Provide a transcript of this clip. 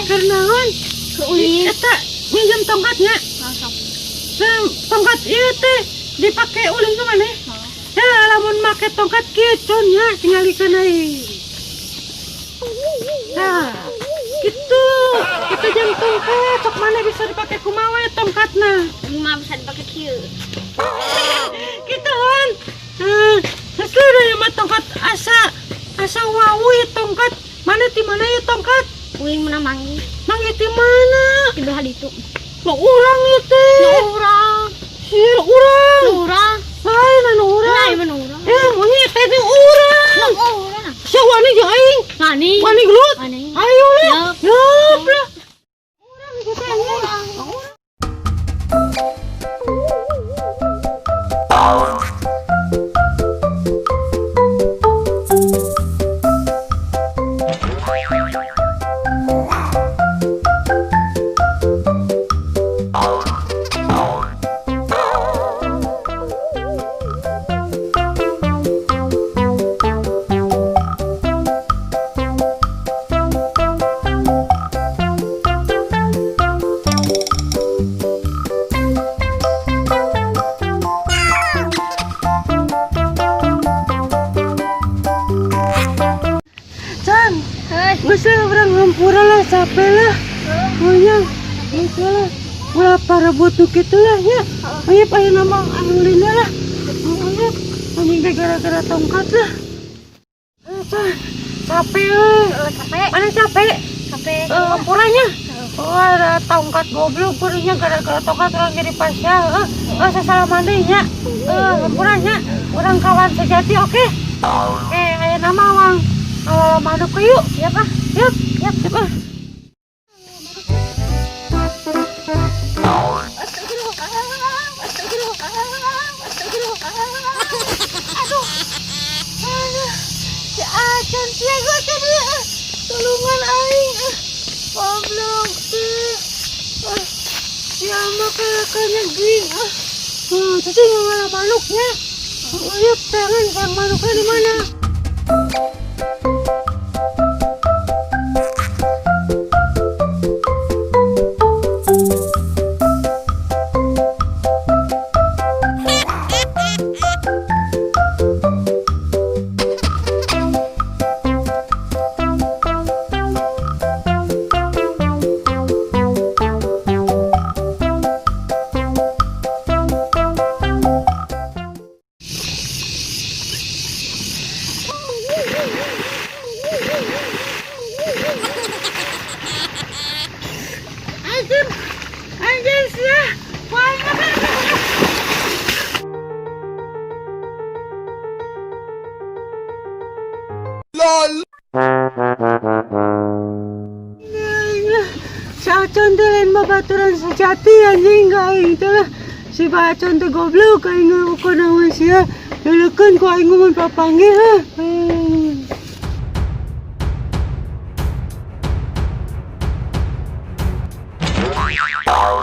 Karnaon Keulin. eta minjem tongkatnya. Tongkat ieu teh dipake ulin ke maneh? Ya lamun make tongkat kieu connya tingalikeun deui. Nah, gitu. Kita jeung tongkat sok maneh bisa dipake kumaha we tongkatna. Mah bisa dipakai kieu. Gituan. Geus deui mah tongkat asa wawu ya tongkat. Mana ti mana ya tongkat? Uing mana mangi. Mangi ti mana? Di belah ditu. Lo urang ieu teh. Nu urang. Sieu urang. Nu urang. Lain anu urang. Lain mana urang. Monyet teh nu urang. Nu urang. Sia wani jeung aing. Ngani. Wani gelut. Wani. Ayo lah. Yup. Yup lah. Urang ieu teh. Urang. Can, Heuh. geus urang ngampura lah capek lah. Nya, geus lah. Ulah parebut nu kitu lah nya. Aya ayeuna mah alulina lah. Aya anjing teh gara-gara tongkat lah. Can, capek euy. Capek. Mana capek? Capek. Ngampuranya. Oh, ada tongkat goblok kurinya gara-gara tongkat orang jadi pasya. Sasalaman deui nya. Ngampuranya. Urang kawan sejati oke. Oke, ayeuna mah wang madep ke yuk. Ya Pak. Yuk, yuk, yuk. Aduh. Si Acan Tiago tadi. Tolongan aing. Goblok teh. Sia mah kakaknya gini. Tadi ngalah manuknya. Yuk, tangan sang manuknya di mana? Anjir sia. Wah, LOL. Si Acon teh lain babaturan sejati anjing ka aing teh lah. Si Acon teh goblok aing ngeukeun naon sia. Leulekeun ku aing mun papanggih lah. Wow.